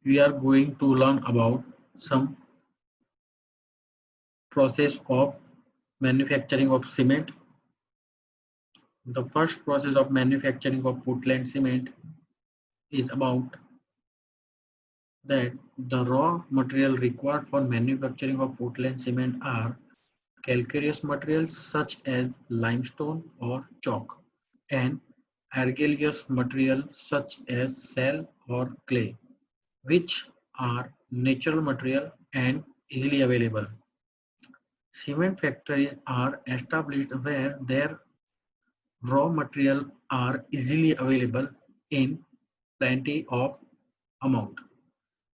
we are going to learn about some process of manufacturing of cement. The first process of manufacturing of Portland cement is about that the raw material required for manufacturing of Portland cement are calcareous materials such as limestone or chalk and argillaceous material such as shale or clay, which are natural material and easily available. Cement factories are established where their raw material are easily available in plenty of amount.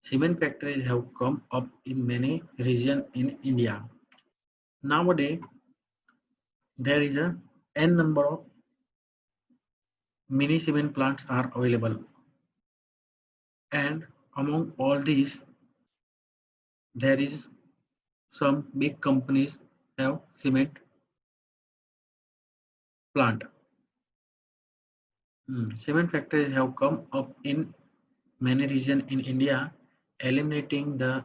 Cement factories have come up in many regions in India. Nowadays, there is a n number of mini cement plants are available, and among all these, there is some big companies have cement plant. Cement factories have come up in many regions in India, eliminating the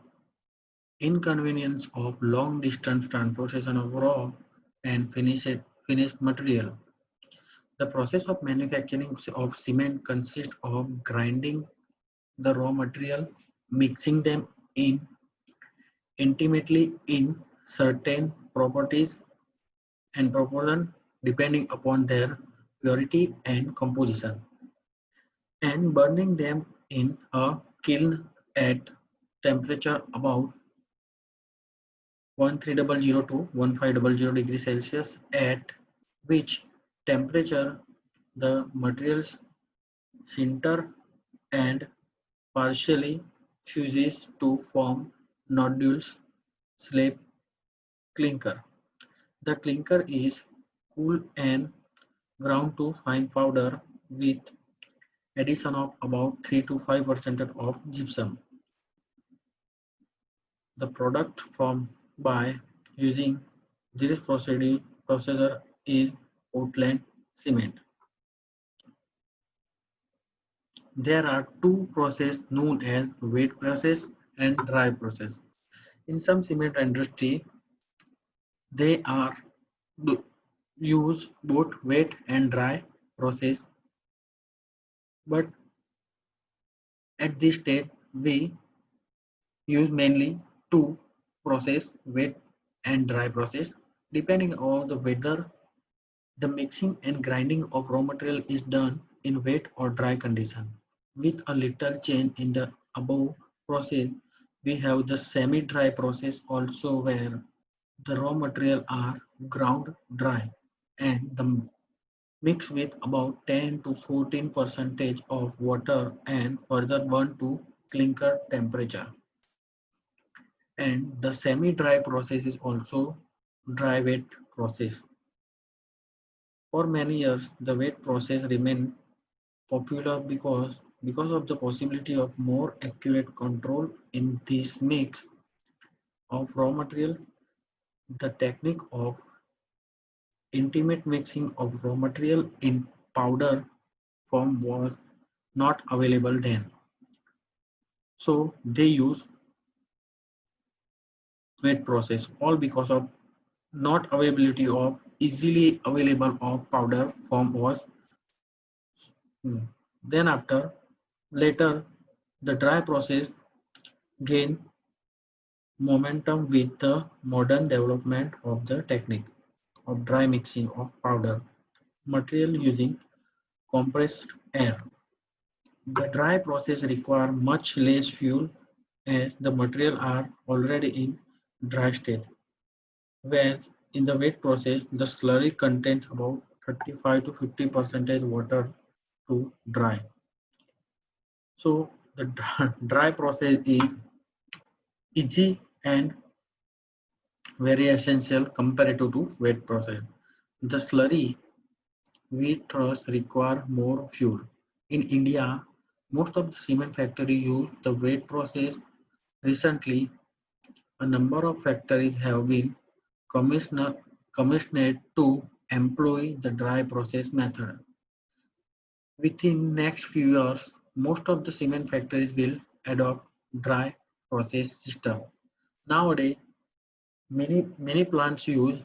inconvenience of long distance transportation of raw and finished material. The process of manufacturing of cement consists of grinding the raw material, mixing them in intimately in certain properties and proportion depending upon their purity and composition, and burning them in a kiln at temperature about 1300 to 1500 degrees Celsius, at which temperature the materials sinter and partially fuses to form nodules, slab clinker. The clinker is cooled and ground to fine powder with addition of about 3 to 5% of gypsum. The product formed by using this procedure is Portland cement. There are two processes known as wet process and dry process. In some cement industry, they are use both wet and dry process, but at this stage we use mainly two process, wet and dry process. Depending on the weather, the mixing and grinding of raw material is done in wet or dry condition. With a little change in the above process, we have the semi-dry process also, where the raw material are ground dry and the mix with about 10 to 14 percentage of water and further burn to clinker temperature. And the semi-dry process is also dry wet process. For many years, the wet process remained popular because of the possibility of more accurate control in this mix of raw material. The technique of intimate mixing of raw material in powder form was not available then. So they use wet process, all because of not availability of easily available of powder form was. Then after later the dry process gained momentum with the modern development of the technique of dry mixing of powder material using compressed air. The dry process requires much less fuel as the material are already in dry state, whereas in the wet process the slurry contains about 35 to 50% water to dry. So the dry process is easy and very essential comparative to wet process. The slurry we thus require more fuel. In India, most of the cement factories use the wet process. Recently, a number of factories have been commissioned to employ the dry process method. Within next few years, most of the cement factories will adopt dry process system. Nowadays, many plants use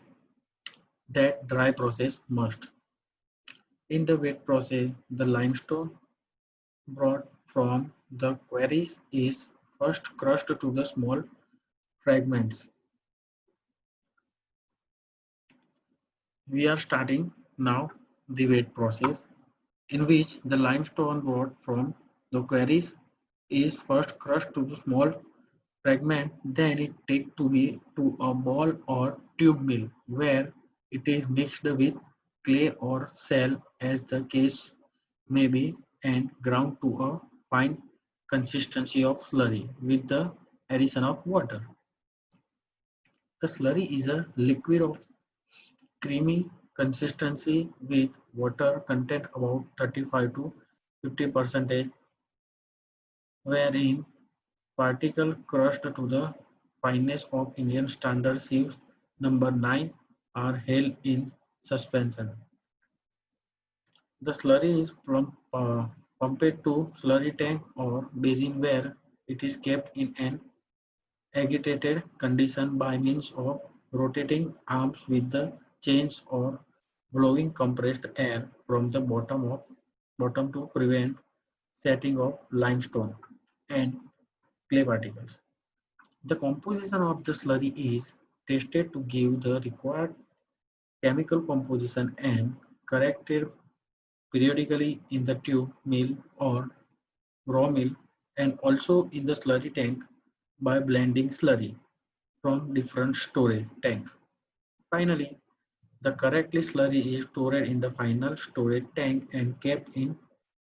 that dry process must. In the wet process, the limestone brought from the quarries is first crushed to the small fragments. We are starting now the wet process, in which the limestone brought from the quarries is first crushed to the small fragment, then it taken to be to a ball or tube mill where it is mixed with clay or shell as the case may be and ground to a fine consistency of slurry with the addition of water. The slurry is a liquid of creamy consistency with water content about 35 to 50%, wherein particle crushed to the fineness of Indian standard sieves number 9 are held in suspension. The slurry is pumped to slurry tank or basin where it is kept in an agitated condition by means of rotating arms with the chains or blowing compressed air from the bottom to prevent setting of limestone and clay particles. The composition of the slurry is tested to give the required chemical composition and corrected periodically in the tube mill or raw mill and also in the slurry tank by blending slurry from different storage tank. Finally, the correctly slurry is stored in the final storage tank and kept in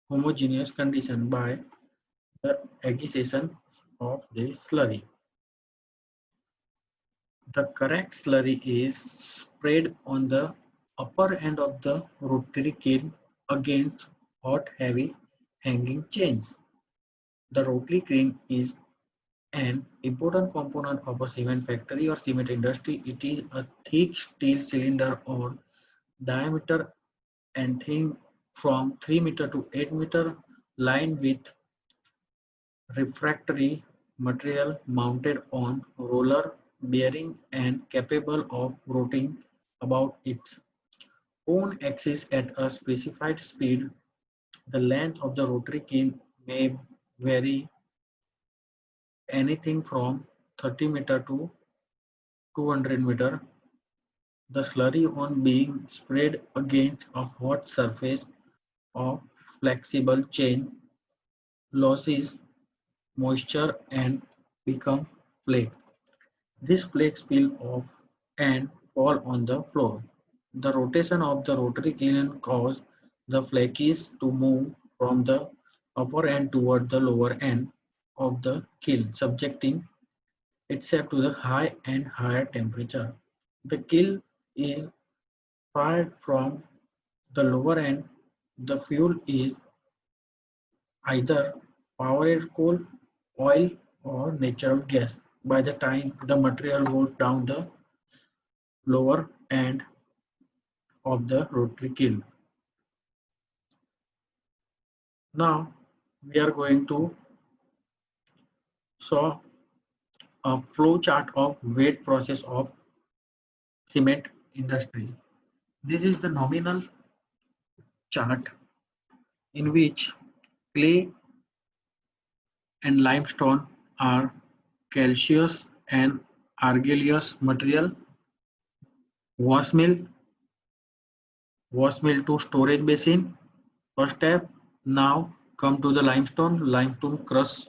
homogeneous condition by the agitation of the slurry. The correct slurry is sprayed on the upper end of the rotary kiln against hot heavy hanging chains. The rotary kiln is an important component of a cement factory or cement industry. It is a thick steel cylinder or diameter and thin from 3 meter to 8 meter lined with refractory material mounted on roller bearing and capable of rotating about its own axis at a specified speed. The length of the rotary kiln may vary anything from 30 meter to 200 meter. The slurry on being sprayed against a hot surface of flexible chain loses moisture and become flake. These flakes peel off and fall on the floor. The rotation of the rotary kiln causes the flakes to move from the upper end toward the lower end of the kiln, subjecting itself to the high and higher temperature. The kiln is fired from the lower end. The fuel is either powered coal, oil, or natural gas. By the time the material goes down the lower end of the rotary kiln. Now we are going to show a flow chart of wet process of cement industry. This is the nominal chart in which clay and limestone are calcareous and argillaceous material. Wash mill to storage basin. First step. Now come to the limestone. Limestone crush.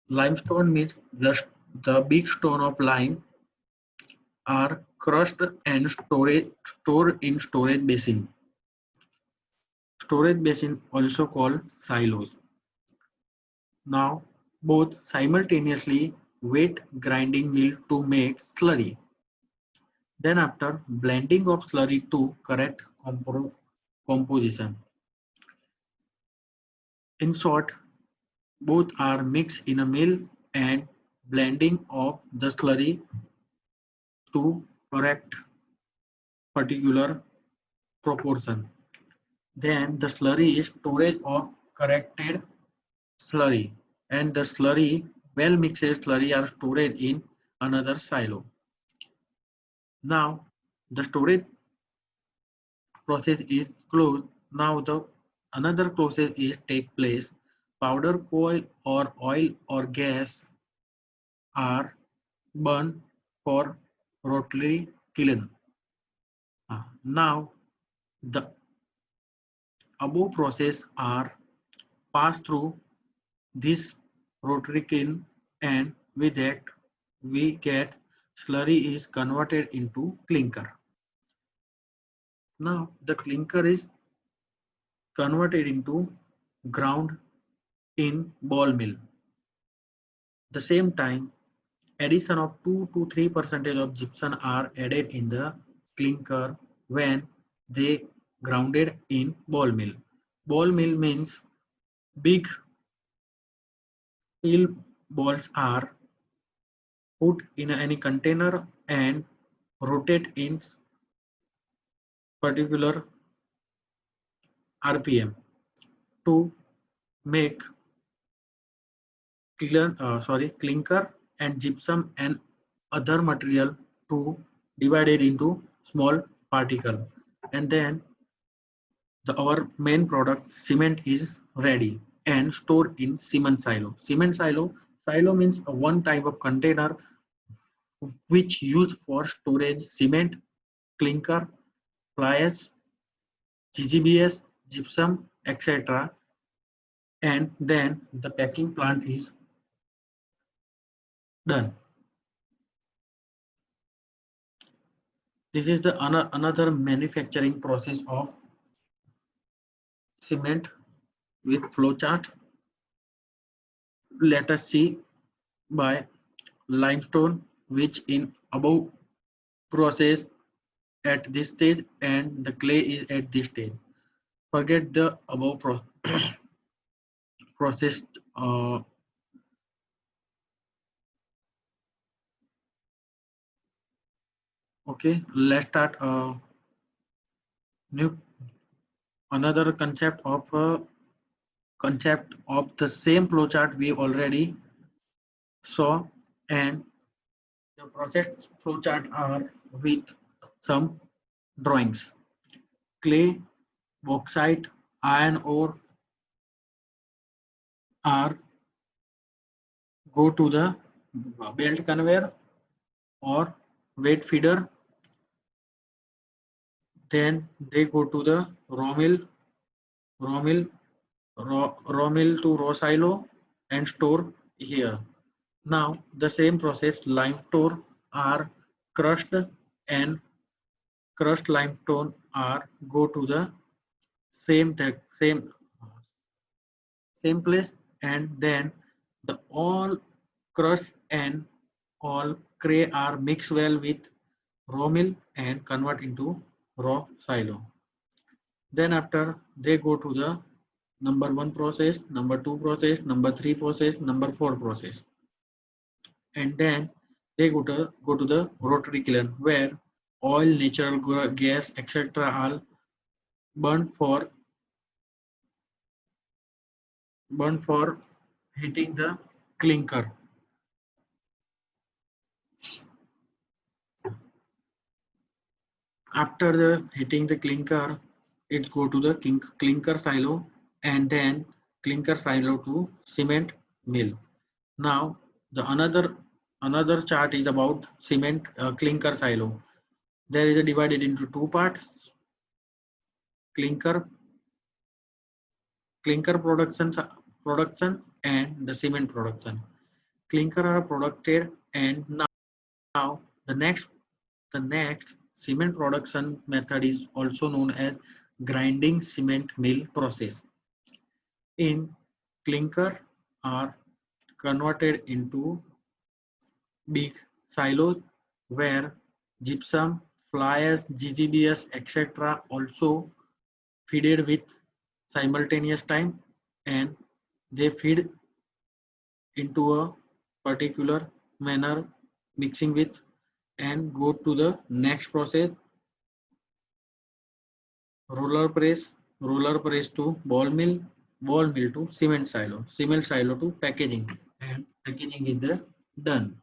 Limestone means the big stone of lime are crushed and stored in storage basin. Storage basin also called silos. Now both simultaneously wet grinding mill to make slurry. Then after blending of slurry to correct composition. In short, both are mixed in a mill and blending of the slurry to correct particular proportion. Then the slurry is storage of corrected slurry. and the slurry, well mixed slurry are stored in another silo. Now the storage process is closed. Now the another process is take place. Powder coil or oil or gas are burned for rotary kiln. Now the above process are passed through this rotary kiln, and with that we get slurry is converted into clinker. Now the clinker is converted into ground in ball mill. The same time, addition of 2 to 3% of gypsum are added in the clinker when they grounded in ball mill. Ball mill means big steel balls are put in any container and rotate in particular RPM to make clinker and gypsum and other material to divide it into small particle, and then our main product cement is ready and stored in cement silo. Silo means a one type of container which used for storage cement, clinker, fly ash, GGBS, gypsum, etc. And then the packing plant is done. This is the another manufacturing process of cement with flowchart. Let us see by limestone, which in above process at this stage and the clay is at this stage. Forget the above processed. Okay, let's start new another concept of the same flowchart we already saw, and the process flowchart are with some drawings. Clay, bauxite, iron ore are go to the belt conveyor or weight feeder, then they go to the raw mill, raw mill to raw silo and store here. Now the same process limestone are crushed, and crushed limestone are go to the same place, and then the all crushed and all clay are mixed well with raw mill and convert into raw silo. Then after they go to the number 1 process, number 2 process, number 3 process, number 4 process, and then they go to the rotary kiln where oil, natural gas, etc. are burned for heating the clinker. After the heating the clinker, it go to the clinker silo, and then clinker silo to cement mill. Now the another chart is about cement clinker silo. There is a divided into two parts: clinker production and the cement production. Clinker are produced, and now the next cement production method is also known as grinding cement mill process. In clinker are converted into big silos where gypsum, fly ash, GGBS, etc. also feeded with simultaneous time, and they feed into a particular manner mixing with and go to the next process roller press to ball mill, ball mill to cement silo to packaging, and packaging is the done.